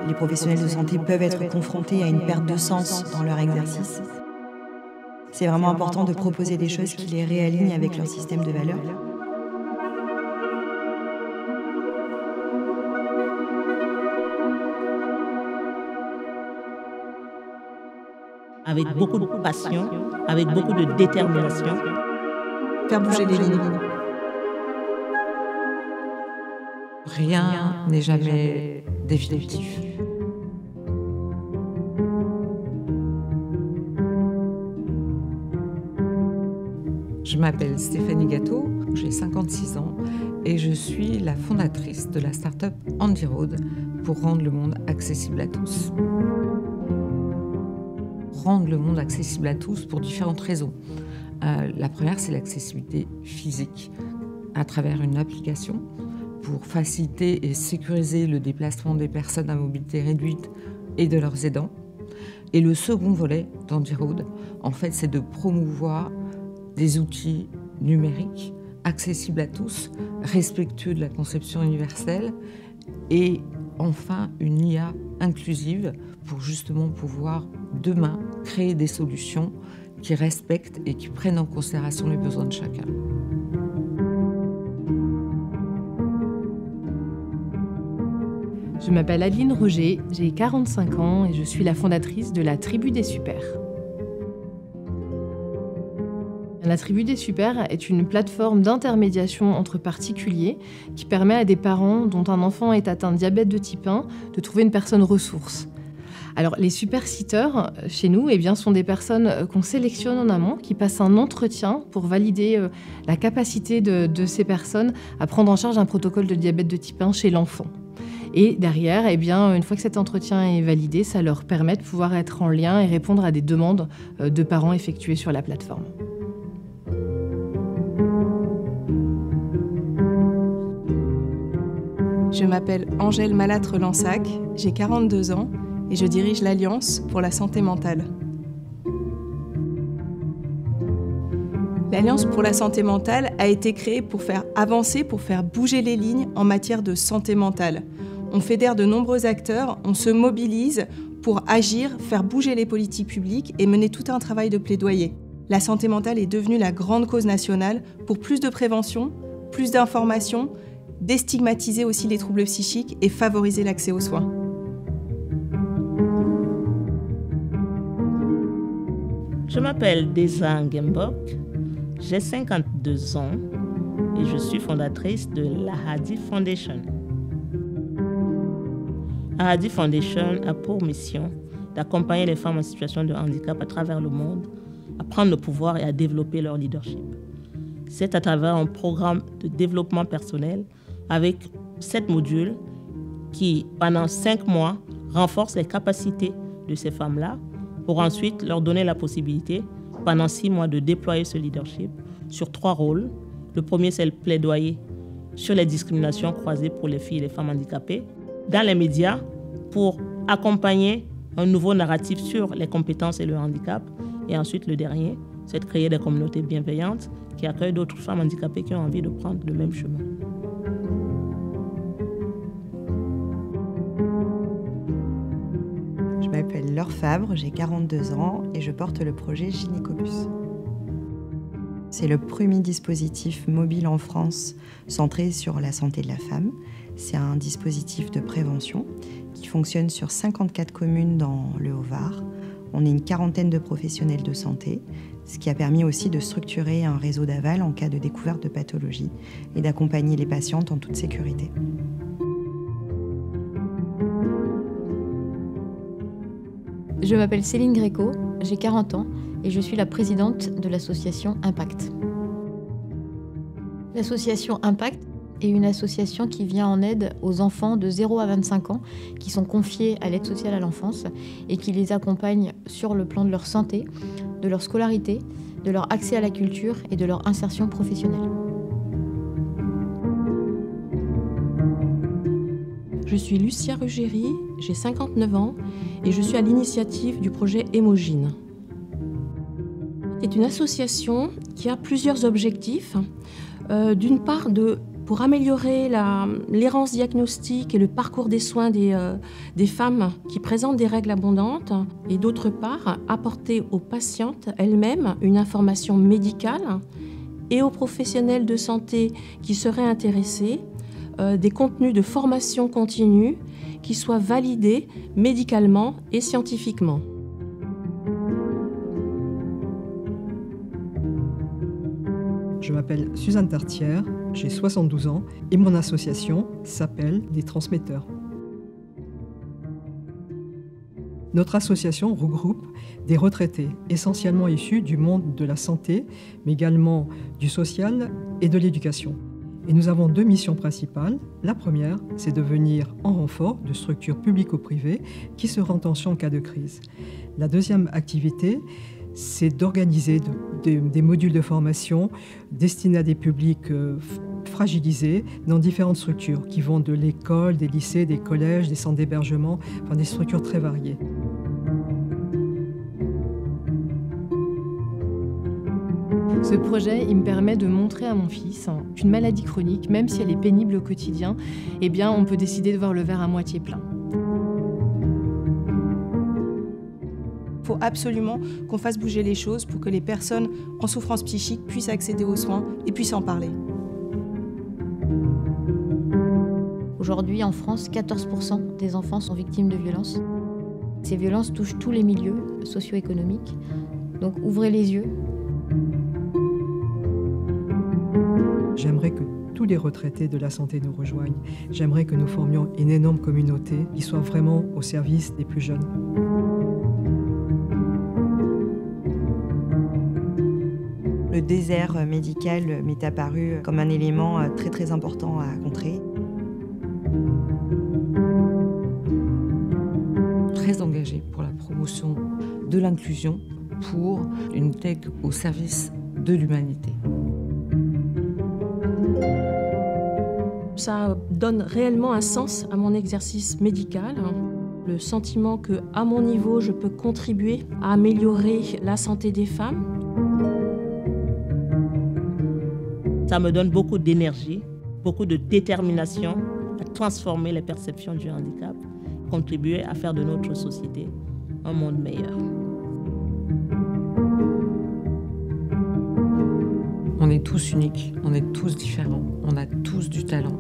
Les professionnels de santé peuvent être confrontés à une perte de sens dans leur exercice. C'est vraiment important de proposer des choses qui les réalignent avec leur système de valeurs. Avec beaucoup de passion, avec beaucoup de détermination. Faire bouger les lignes. Rien n'est jamais définitif. Je m'appelle Stéphanie Gâteau, j'ai 56 ans et je suis la fondatrice de la start-up Handy Road pour rendre le monde accessible à tous. Rendre le monde accessible à tous pour différentes raisons. La première, c'est l'accessibilité physique à travers une application pour faciliter et sécuriser le déplacement des personnes à mobilité réduite et de leurs aidants. Et le second volet d'Handy Road, en fait, c'est de promouvoir des outils numériques accessibles à tous, respectueux de la conception universelle et enfin une IA inclusive pour justement pouvoir demain créer des solutions qui respectent et qui prennent en considération les besoins de chacun. Je m'appelle Adeline Roger, j'ai 45 ans et je suis la fondatrice de la Tribu des Super. La Tribu des Super est une plateforme d'intermédiation entre particuliers qui permet à des parents dont un enfant est atteint de diabète de type 1 de trouver une personne ressource. Alors, les super-sitters, chez nous, sont des personnes qu'on sélectionne en amont, qui passent un entretien pour valider la capacité de ces personnes à prendre en charge un protocole de diabète de type 1 chez l'enfant. Et derrière, une fois que cet entretien est validé, ça leur permet de pouvoir être en lien et répondre à des demandes de parents effectuées sur la plateforme. Je m'appelle Angèle Malâtre-Lansac, j'ai 42 ans et je dirige l'Alliance pour la santé mentale. L'Alliance pour la santé mentale a été créée pour faire avancer, pour faire bouger les lignes en matière de santé mentale. On fédère de nombreux acteurs, on se mobilise pour agir, faire bouger les politiques publiques et mener tout un travail de plaidoyer. La santé mentale est devenue la grande cause nationale pour plus de prévention, plus d'information, déstigmatiser aussi les troubles psychiques et favoriser l'accès aux soins. Je m'appelle Deza Ngembok, j'ai 52 ans et je suis fondatrice de l'Ahadi Foundation. Ahadi Foundation a pour mission d'accompagner les femmes en situation de handicap à travers le monde à prendre le pouvoir et à développer leur leadership. C'est à travers un programme de développement personnel avec 7 modules qui, pendant 5 mois, renforcent les capacités de ces femmes-là pour ensuite leur donner la possibilité, pendant 6 mois, de déployer ce leadership sur 3 rôles. Le premier, c'est le plaidoyer sur les discriminations croisées pour les filles et les femmes handicapées. Dans les médias, pour accompagner un nouveau narratif sur les compétences et le handicap. Et ensuite, le dernier, c'est de créer des communautés bienveillantes qui accueillent d'autres femmes handicapées qui ont envie de prendre le même chemin. Je m'appelle Laure Fabre, j'ai 42 ans et je porte le projet Gynécobus. C'est le premier dispositif mobile en France centré sur la santé de la femme. C'est un dispositif de prévention qui fonctionne sur 54 communes dans le Haut-Var. On est une quarantaine de professionnels de santé, ce qui a permis aussi de structurer un réseau d'aval en cas de découverte de pathologie et d'accompagner les patientes en toute sécurité. Je m'appelle Céline Gréco, j'ai 40 ans et je suis la présidente de l'association Impact. L'association Impact est une association qui vient en aide aux enfants de 0 à 25 ans qui sont confiés à l'aide sociale à l'enfance et qui les accompagne sur le plan de leur santé, de leur scolarité, de leur accès à la culture et de leur insertion professionnelle. Je suis Lucia Ruggieri, j'ai 59 ans et je suis à l'initiative du projet Hémogine. C'est une association qui a plusieurs objectifs. D'une part, de Pour améliorer l'errance diagnostique et le parcours des soins des femmes qui présentent des règles abondantes, et d'autre part, apporter aux patientes elles-mêmes une information médicale et aux professionnels de santé qui seraient intéressés, des contenus de formation continue qui soient validés médicalement et scientifiquement. Je m'appelle Suzanne Tartière, j'ai 72 ans et mon association s'appelle Les Transmetteurs. Notre association regroupe des retraités, essentiellement issus du monde de la santé, mais également du social et de l'éducation. Et nous avons 2 missions principales. La première, c'est de venir en renfort de structures publiques ou privées qui seraient en tension en cas de crise. La deuxième activité, c'est d'organiser des modules de formation destinés à des publics fragilisés dans différentes structures qui vont de l'école, des lycées, des collèges, des centres d'hébergement, enfin des structures très variées. Ce projet, il me permet de montrer à mon fils qu'une maladie chronique, même si elle est pénible au quotidien, eh bien, on peut décider de voir le verre à moitié plein. Il faut absolument qu'on fasse bouger les choses pour que les personnes en souffrance psychique puissent accéder aux soins et puissent en parler. Aujourd'hui, en France, 14% des enfants sont victimes de violences. Ces violences touchent tous les milieux socio-économiques. Donc ouvrez les yeux. J'aimerais que tous les retraités de la santé nous rejoignent. J'aimerais que nous formions une énorme communauté qui soit vraiment au service des plus jeunes. Le désert médical m'est apparu comme un élément très très important à contrer. Très engagée pour la promotion de l'inclusion, pour une tech au service de l'humanité. Ça donne réellement un sens à mon exercice médical. Le sentiment que, à mon niveau, je peux contribuer à améliorer la santé des femmes. Ça me donne beaucoup d'énergie, beaucoup de détermination à transformer les perceptions du handicap, contribuer à faire de notre société un monde meilleur. On est tous uniques, on est tous différents, on a tous du talent.